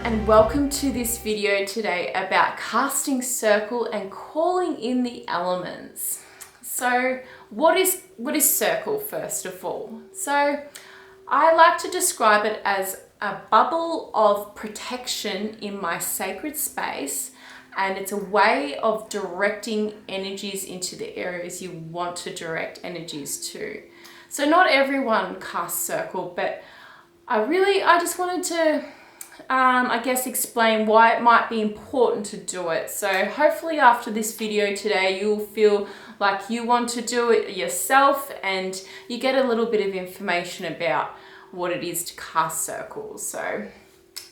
and welcome to this video today about casting circle and calling in the elements. So what is circle first of all? So I like to describe it as a bubble of protection in my sacred space, and it's a way of directing energies into the areas you want to direct energies to. So not everyone casts circle, but I just wanted to I guess explain why it might be important to do it. So hopefully after this video today, you'll feel like you want to do it yourself and you get a little bit of information about what it is to cast circles. So,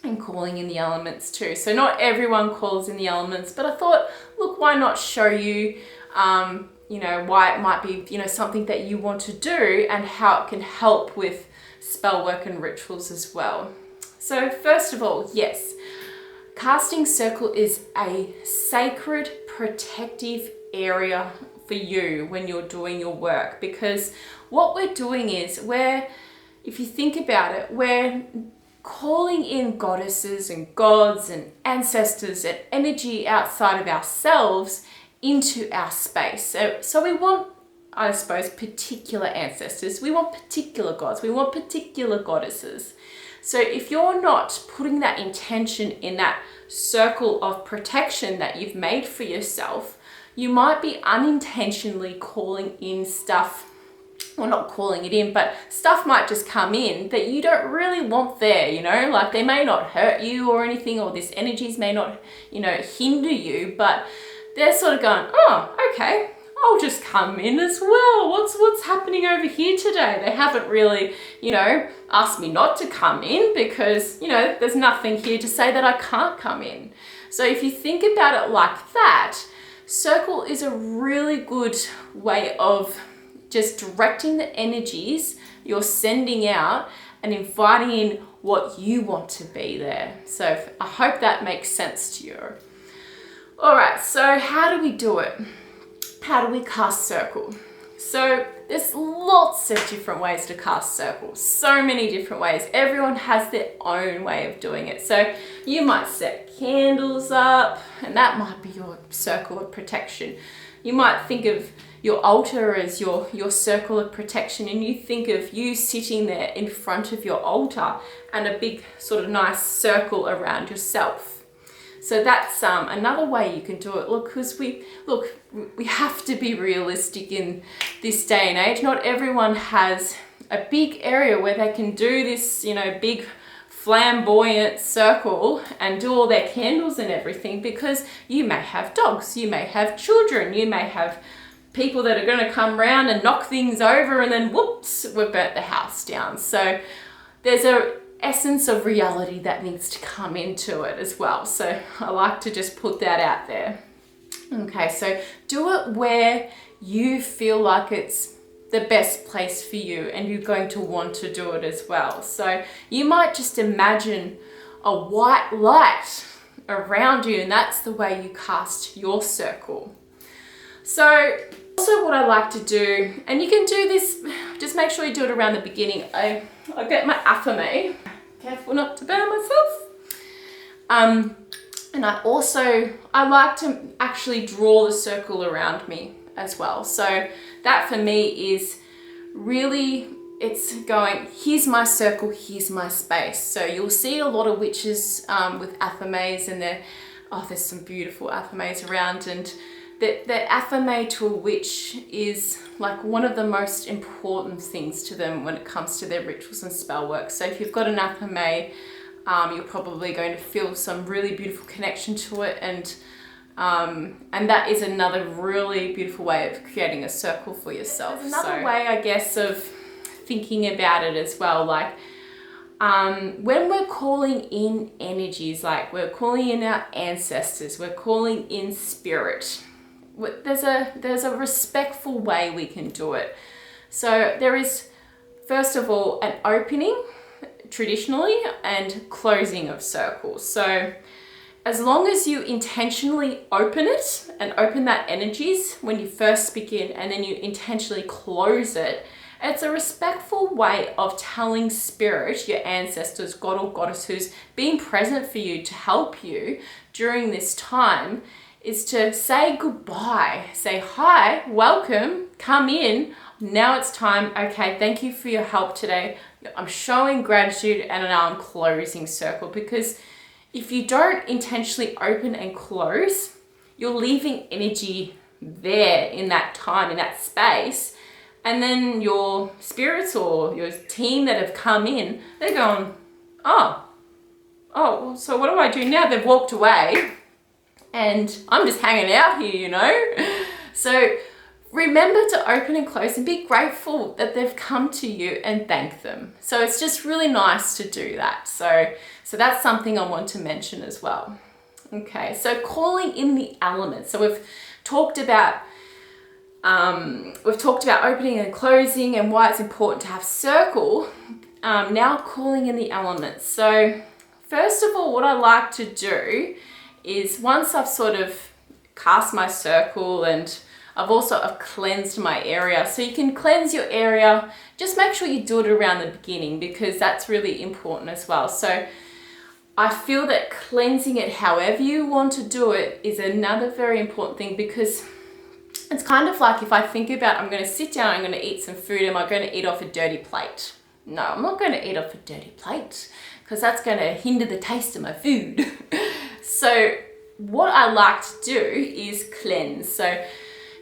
and calling in the elements too. So not everyone calls in the elements, but I thought, look, why not show you, you know, why it might be, you know, something that you want to do and how it can help with spell work and rituals as well. So first of all, yes, casting circle is a sacred protective area for you when you're doing your work, because what we're doing is if you think about it, we're calling in goddesses and gods and ancestors and energy outside of ourselves into our space. So we want, I suppose, particular ancestors, we want particular gods, we want particular goddesses. So if you're not putting that intention in that circle of protection that you've made for yourself, you might be unintentionally calling in stuff, or not calling it in, but stuff might just come in that you don't really want there, you know, like they may not hurt you or anything, or this energies may not, you know, hinder you, but they're sort of going, oh, okay, I'll just come in as well. What's happening over here today? They haven't really, you know, asked me not to come in because, you know, there's nothing here to say that I can't come in. So if you think about it like that, circle is a really good way of just directing the energies you're sending out and inviting in what you want to be there. So I hope that makes sense to you. All right, so how do we do it? How do we cast circle? So there's lots of different ways to cast circle, so many different ways. Everyone has their own way of doing it. So you might set candles up, and that might be your circle of protection. You might think of your altar as your circle of protection, and you think of you sitting there in front of your altar and a big sort of nice circle around yourself. So that's another way you can do it. Look, because we have to be realistic in this day and age. Not everyone has a big area where they can do this, you know, big flamboyant circle and do all their candles and everything, because you may have dogs, you may have children, you may have people that are going to come around and knock things over, and then whoops, we've burnt the house down. So there's a essence of reality that needs to come into it as well. So I like to just put that out there. Okay, so do it where you feel like it's the best place for you and you're going to want to do it as well. So you might just imagine a white light around you, and that's the way you cast your circle. So also what I like to do, and you can do this, just make sure you do it around the beginning. I get my affirmation. Careful not to burn myself. And I like to actually draw the circle around me as well. So that for me is really, it's going, here's my circle, here's my space. So you'll see a lot of witches with affirmations, and there's some beautiful affirmations around, and the affirmation to a witch is like one of the most important things to them when it comes to their rituals and spell work. So if you've got an affirmation, you're probably going to feel some really beautiful connection to it, and that is another really beautiful way of creating a circle for yourself. There's another way, I guess, of thinking about it as well, like when we're calling in energies, like we're calling in our ancestors, we're calling in spirit, there's a respectful way we can do it. So there is, first of all, an opening traditionally and closing of circles. So as long as you intentionally open it and open that energies when you first begin, and then you intentionally close it It's a respectful way of telling spirit, your ancestors, god or goddess who's been present for you to help you during this time, is to say goodbye. Say, hi, welcome, come in. Now it's time. Okay, thank you for your help today. I'm showing gratitude, and now I'm closing circle, because if you don't intentionally open and close, you're leaving energy there in that time, in that space. And then your spirits or your team that have come in, they're going, oh, so what do I do now? They've walked away and I'm just hanging out here, you know? So remember to open and close and be grateful that they've come to you and thank them. So it's just really nice to do that. So that's something I want to mention as well. Okay, so calling in the elements. So we've talked about opening and closing and why it's important to have circle. Now calling in the elements. So first of all, what I like to do is, once I've sort of cast my circle and I've cleansed my area. So you can cleanse your area, just make sure you do it around the beginning, because that's really important as well. So I feel that cleansing it however you want to do it is another very important thing, because it's kind of like, if I think about, I'm going to sit down, I'm going to eat some food, am I going to eat off a dirty plate? No, I'm not going to eat off a dirty plate, because that's going to hinder the taste of my food. So what I like to do is cleanse. So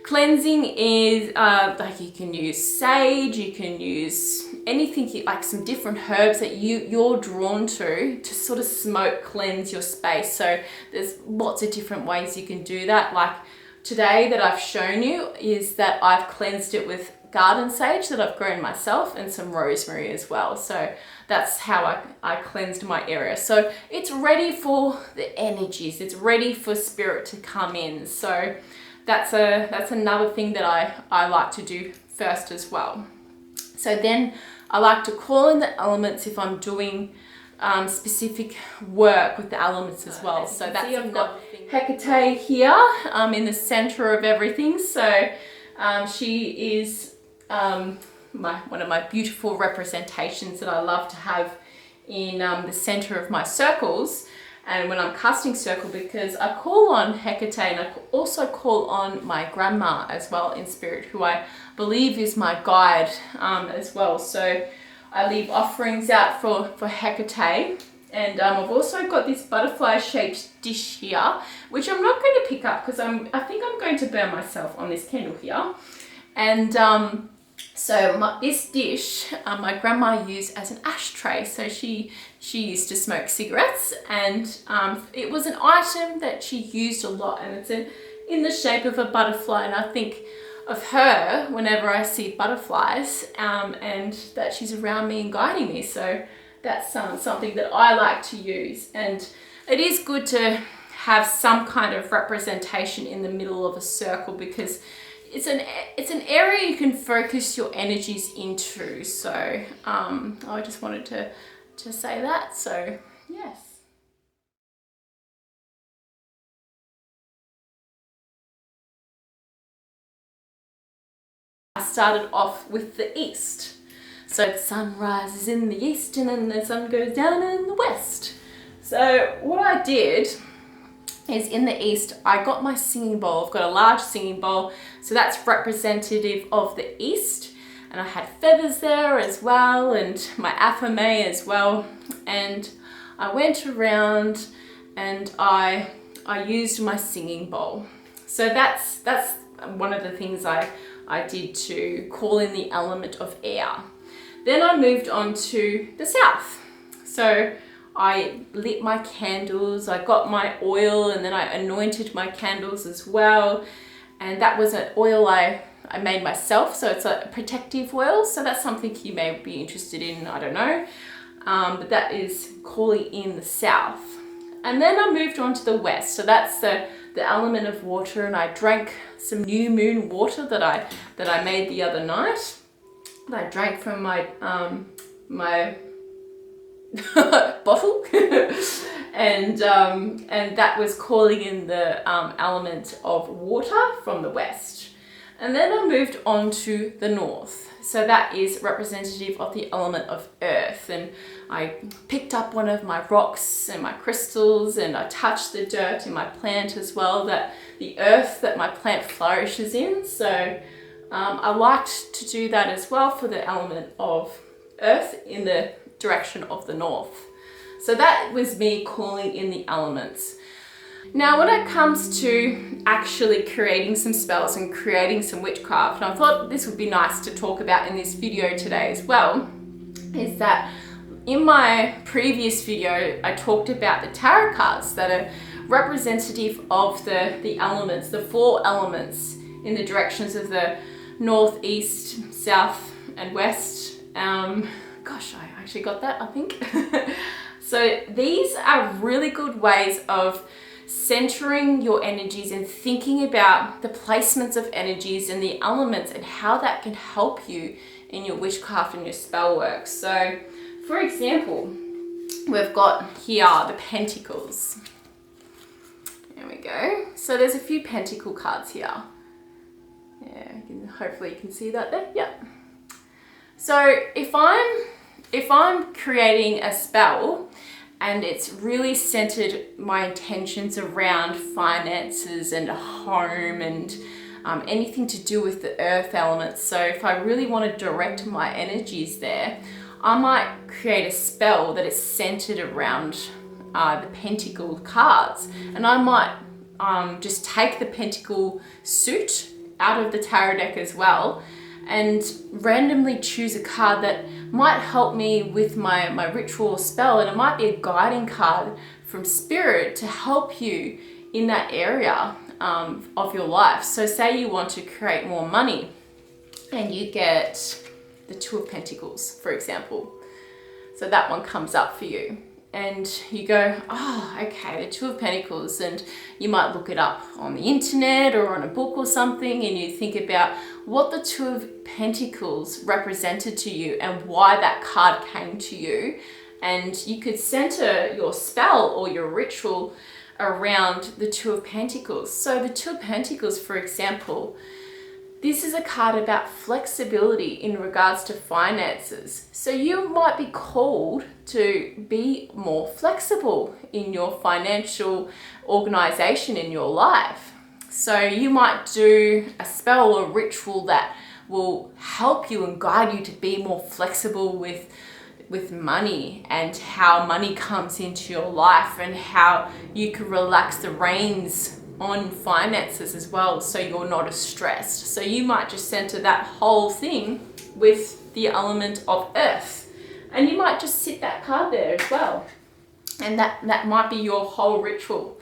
cleansing is like, you can use sage, you can use anything, like some different herbs that you're drawn to sort of smoke cleanse your space. So there's lots of different ways you can do that. Like today that I've shown you is that I've cleansed it with garden sage that I've grown myself and some rosemary as well. So that's how I cleansed my area. So it's ready for the energies, it's ready for spirit to come in. So that's another thing that I like to do first as well. So then I like to call in the elements if I'm doing specific work with the elements as well. So that's, I've got Hecate here in the center of everything. So she is one of my beautiful representations that I love to have in the center of my circles. And when I'm casting circle, because I call on Hecate, and I also call on my grandma as well in spirit, who I believe is my guide as well. So I leave offerings out for Hecate. And I've also got this butterfly shaped dish here, which I'm not going to pick up because I think I'm going to burn myself on this candle here. And so this dish, my grandma used as an ashtray. So she used to smoke cigarettes, and it was an item that she used a lot, and it's in the shape of a butterfly. And I think of her whenever I see butterflies, and that she's around me and guiding me. So that's something that I like to use. And it is good to have some kind of representation in the middle of a circle, because it's an area you can focus your energies into. So I just wanted to say that. So yes. I started off with the east. So the sun rises in the east and then the sun goes down in the west. So what I did is, in the east, I got my singing bowl. I've got a large singing bowl, so that's representative of the east. And I had feathers there as well, and my affirmation as well. And I went around and I used my singing bowl. So that's one of the things I did to call in the element of air. Then I moved on to the south. So I lit my candles, I got my oil, and then I anointed my candles as well. And that was an oil I made myself, so it's a protective oil. So that's something you may be interested in, I don't know. But that is calling in the south. And then I moved on to the west. So that's the element of water, and I drank some new moon water that I made the other night. I drank from my bottle and that was calling in the element of water from the west. And then I moved on to the north. So that is representative of the element of earth. And I picked up one of my rocks and my crystals, and I touched the dirt in my plant as well, that the earth that my plant flourishes in. So I liked to do that as well for the element of earth in the direction of the north. So that was me calling in the elements. Now when it comes to actually creating some spells and creating some witchcraft, and I thought this would be nice to talk about in this video today as well, is that in my previous video I talked about the tarot cards that are representative of the elements, the 4 elements in the directions of the north, east, south and west. Gosh, I actually got that, I think. So these are really good ways of centering your energies and thinking about the placements of energies and the elements and how that can help you in your witchcraft and your spell work. So for example, we've got here the pentacles. There we go. So there's a few pentacle cards here. Yeah, hopefully you can see that there. Yeah. So if I'm creating a spell and it's really centered my intentions around finances and a home and anything to do with the earth elements. So if I really want to direct my energies there, I might create a spell that is centered around the pentacle cards. And I might just take the pentacle suit out of the tarot deck as well and randomly choose a card that might help me with my ritual or spell, and it might be a guiding card from spirit to help you in that area of your life. So say you want to create more money and you get the 2 of Pentacles, for example. So that one comes up for you and you go, oh, okay, the 2 of Pentacles, and you might look it up on the internet or on a book or something, and you think about what the 2 of Pentacles represented to you and why that card came to you. And you could center your spell or your ritual around the 2 of Pentacles. So the 2 of Pentacles, for example, this is a card about flexibility in regards to finances. So you might be called to be more flexible in your financial organization in your life. So you might do a spell or ritual that will help you and guide you to be more flexible with money and how money comes into your life and how you can relax the reins on finances as well, so you're not as stressed. So you might just center that whole thing with the element of earth, and you might just sit that card there as well, and that might be your whole ritual.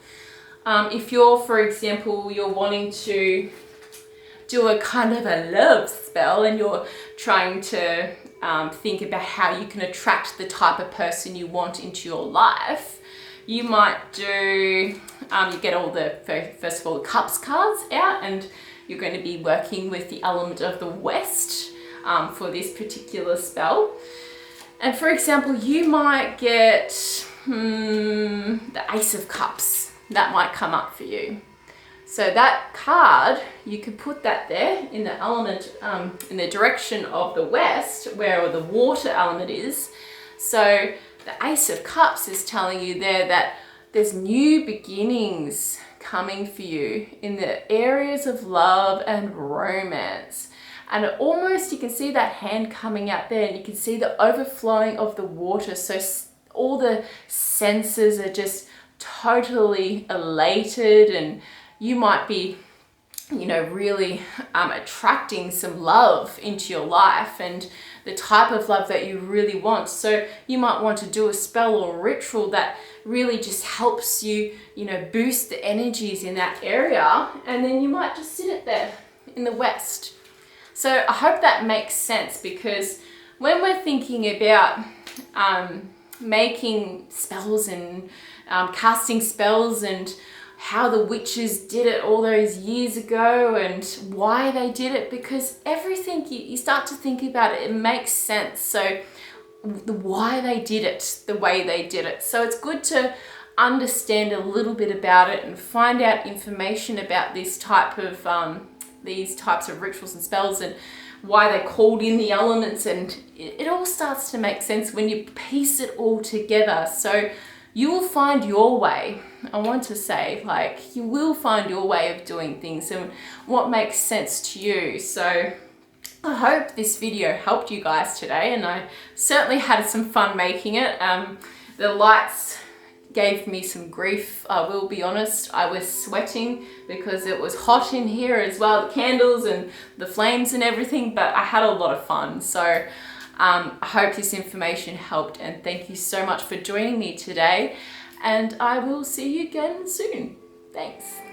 If you're, for example, you're wanting to do a kind of a love spell and you're trying to think about how you can attract the type of person you want into your life, you might do, you get all the, first of all, the cups cards out, and you're going to be working with the element of the west for this particular spell. And for example, you might get the Ace of Cups. That might come up for you. So that card, you can put that there in the element, in the direction of the west, where the water element is. So the Ace of Cups is telling you there that there's new beginnings coming for you in the areas of love and romance. And almost, you can see that hand coming out there, and you can see the overflowing of the water. So all the senses are just totally elated, and you might be, you know, really attracting some love into your life and the type of love that you really want. So you might want to do a spell or a ritual that really just helps you, you know, boost the energies in that area, and then you might just sit it there in the west. So I hope that makes sense, because when we're thinking about making spells and casting spells and how the witches did it all those years ago and why they did it, because everything you start to think about it, it makes sense. So why they did it the way they did it. So it's good to understand a little bit about it and find out information about this type of these types of rituals and spells and why they called in the elements, and it all starts to make sense when you piece it all together. So you will find your way. I want to say, like, you will find your way of doing things and what makes sense to you. So I hope this video helped you guys today, and I certainly had some fun making it. The lights gave me some grief, I will be honest. I was sweating because it was hot in here as well, the candles and the flames and everything, but I had a lot of fun. So I hope this information helped, and thank you so much for joining me today, and I will see you again soon. Thanks.